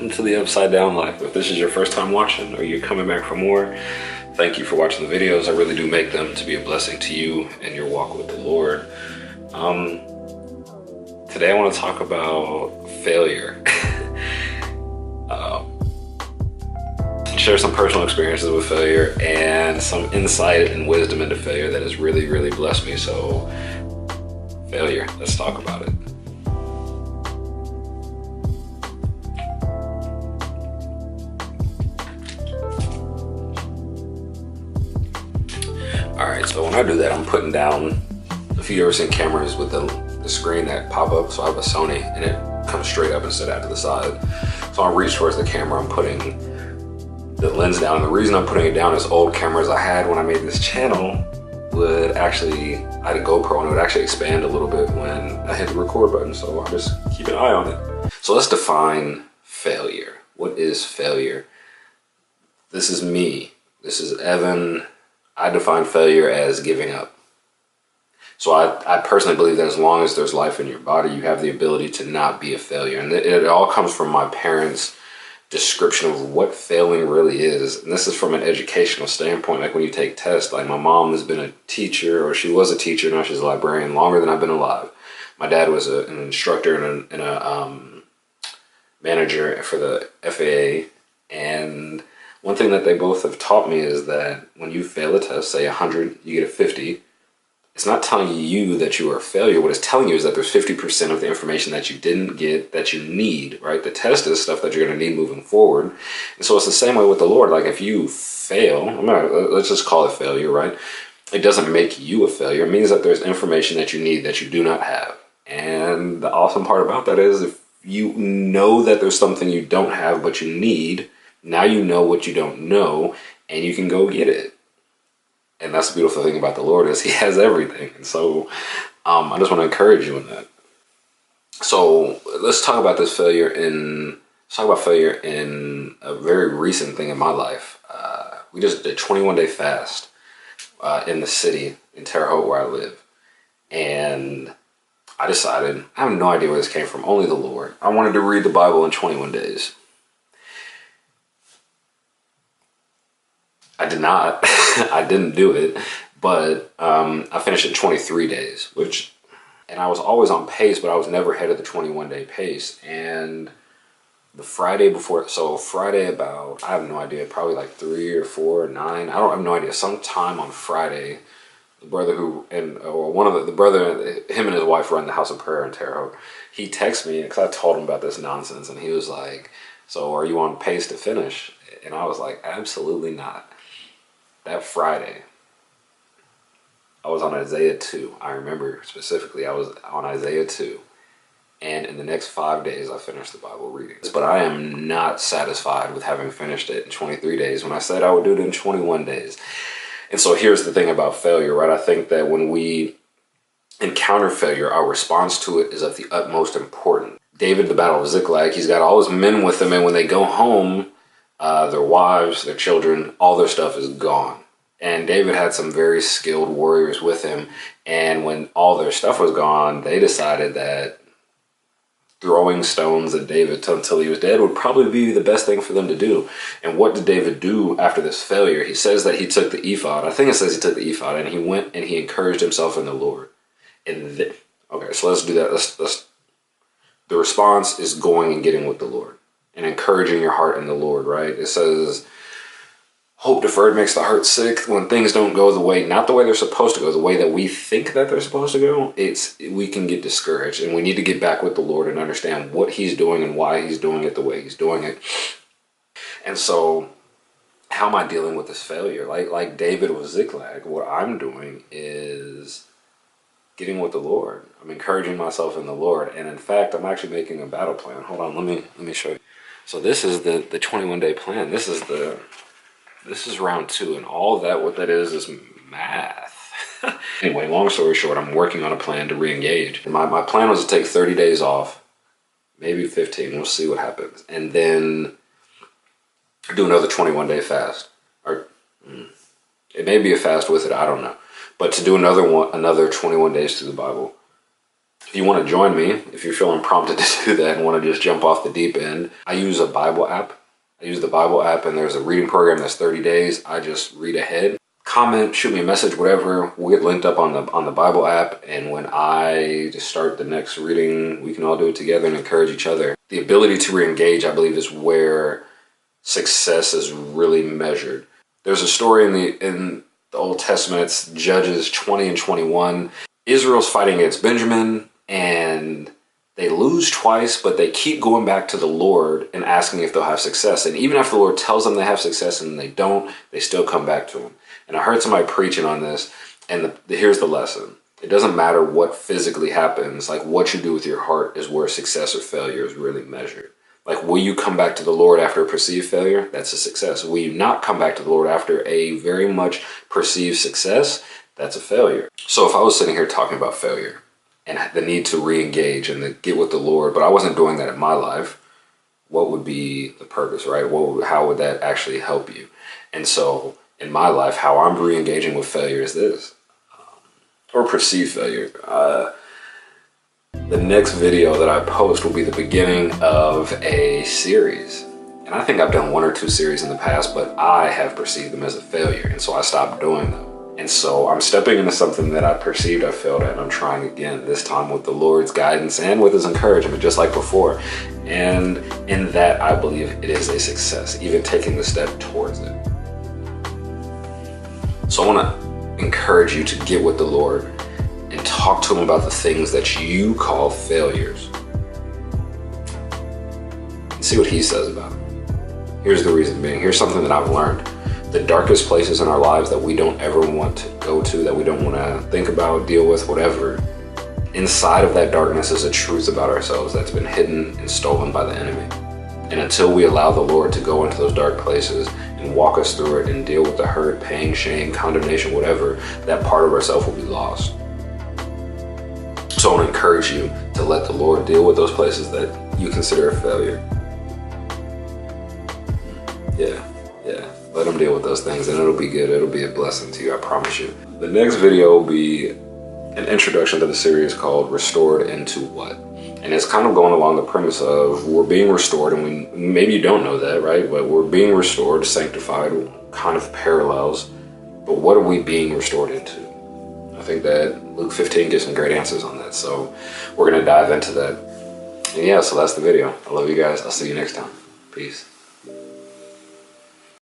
welcome to the Upside Down Life. If this is your first time watching or you're coming back for more, thank you for watching the videos. I really do make them to be a blessing to you and your walk with the Lord. Today I want to talk about failure. Share some personal experiences with failure and some insight and wisdom into failure that has really, really blessed me. So, failure, let's talk about it. All right, so when I do that, I'm putting down, if you've ever seen cameras with the screen that pop up, so I have a Sony and it comes straight up instead of out to the side. So I reach towards the camera, I'm putting the lens down. And the reason I'm putting it down is old cameras I had when I made this channel would actually, I had a GoPro and it would actually expand a little bit when I hit the record button. So I'll just keep an eye on it. So let's define failure. What is failure? This is me. This is Evan. I define failure as giving up. So I personally believe that as long as there's life in your body, you have the ability to not be a failure. And it all comes from my parents' description of what failing really is. And this is from an educational standpoint. Like when you take tests, like my mom has been a teacher, or she was a teacher, now she's a librarian, longer than I've been alive. My dad was an instructor and a manager for the FAA. And one thing that they both have taught me is that when you fail a test, say 100, you get a 50, it's not telling you that you are a failure. What it's telling you is that there's 50% of the information that you didn't get that you need, right? The test is stuff that you're going to need moving forward. And so it's the same way with the Lord. Like if you fail, let's just call it failure, right? It doesn't make you a failure. It means that there's information that you need that you do not have. And the awesome part about that is if you know that there's something you don't have but you need, now you know what you don't know and you can go get it. And that's the beautiful thing about the Lord is he has everything. And so I just want to encourage you in that. So let's talk about this failure in a very recent thing in my life. We just did a 21-day fast in the city in Terre Haute where I live. And I decided, I have no idea where this came from, only the Lord. I wanted to read the Bible in 21 days. I did not. I didn't do it, but I finished in 23 days, and I was always on pace, but I was never ahead of the 21-day pace. And the Friday before, so Friday about, I have no idea, probably like 3 or 4 or 9. I have no idea. Sometime on Friday, the brother him and his wife run the House of Prayer in Terre Haute. He texted me because I told him about this nonsense, and he was like, "So are you on pace to finish?" And I was like, "Absolutely not." That Friday, I was on Isaiah 2. I remember specifically, I was on Isaiah 2. And in the next 5 days, I finished the Bible reading. But I am not satisfied with having finished it in 23 days when I said I would do it in 21 days. And so here's the thing about failure, right? I think that when we encounter failure, our response to it is of the utmost importance. David, the Battle of Ziklag, he's got all his men with him, and when they go home, their wives, their children, all their stuff is gone. And David had some very skilled warriors with him. And when all their stuff was gone, they decided that throwing stones at David until he was dead would probably be the best thing for them to do. And what did David do after this failure? He says that he took the ephod. I think it says he took the ephod, and he went and he encouraged himself in the Lord. And okay, so let's do that. The response is going and getting with the Lord and encouraging your heart in the Lord, right? It says, hope deferred makes the heart sick. When things don't go the way, not the way they're supposed to go, the way that we think that they're supposed to go, we can get discouraged, and we need to get back with the Lord and understand what he's doing and why he's doing it the way he's doing it. And so how am I dealing with this failure? Like David with Ziklag, what I'm doing is getting with the Lord. I'm encouraging myself in the Lord. And in fact, I'm actually making a battle plan. Hold on, let me show you. So this is the 21-day plan. This is round 2, and all that, what that is math. Anyway, long story short, I'm working on a plan to re-engage. My plan was to take 30 days off, maybe 15, we'll see what happens. And then do another 21-day fast. Or it may be a fast with it, I don't know. But to do another 21 days through the Bible. If you want to join me, if you're feeling prompted to do that and want to just jump off the deep end, I use a Bible app. I use the Bible app, and there's a reading program that's 30 days. I just read ahead. Comment, shoot me a message, whatever. We'll get linked up on the Bible app, and when I just start the next reading, we can all do it together and encourage each other. The ability to re-engage, I believe, is where success is really measured. There's a story in the Old Testament, it's Judges 20 and 21. Israel's fighting against Benjamin, and they lose twice, but they keep going back to the Lord and asking if they'll have success. And even after the Lord tells them they have success and they don't, they still come back to him. And I heard somebody preaching on this, and here's the lesson. It doesn't matter what physically happens. Like, what you do with your heart is where success or failure is really measured. Like, will you come back to the Lord after a perceived failure? That's a success. Will you not come back to the Lord after a very much perceived success? That's a failure. So if I was sitting here talking about failure and the need to re-engage and to get with the Lord, but I wasn't doing that in my life, what would be the purpose, right? How would that actually help you? And so in my life, how I'm re-engaging with failure is this, or perceived failure. The next video that I post will be the beginning of a series. And I think I've done 1 or 2 series in the past, but I have perceived them as a failure. And so I stopped doing them. And so I'm stepping into something that I perceived I failed at, and I'm trying again, this time with the Lord's guidance and with his encouragement, just like before. And in that, I believe it is a success, even taking the step towards it. So I want to encourage you to get with the Lord and talk to him about the things that you call failures. And see what he says about it. Here's the reason being. Here's something that I've learned. The darkest places in our lives that we don't ever want to go to, that we don't want to think about, deal with, whatever. Inside of that darkness is a truth about ourselves that's been hidden and stolen by the enemy. And until we allow the Lord to go into those dark places and walk us through it and deal with the hurt, pain, shame, condemnation, whatever, that part of ourselves will be lost. So I want to encourage you to let the Lord deal with those places that you consider a failure. Yeah. Let him deal with those things, and it'll be good. It'll be a blessing to you, I promise you. The next video will be an introduction to the series called Restored Into What? And it's kind of going along the premise of we're being restored, and maybe you don't know that, right? But we're being restored, sanctified, kind of parallels. But what are we being restored into? I think that Luke 15 gives some great answers on that. So we're going to dive into that. And yeah, so that's the video. I love you guys. I'll see you next time. Peace.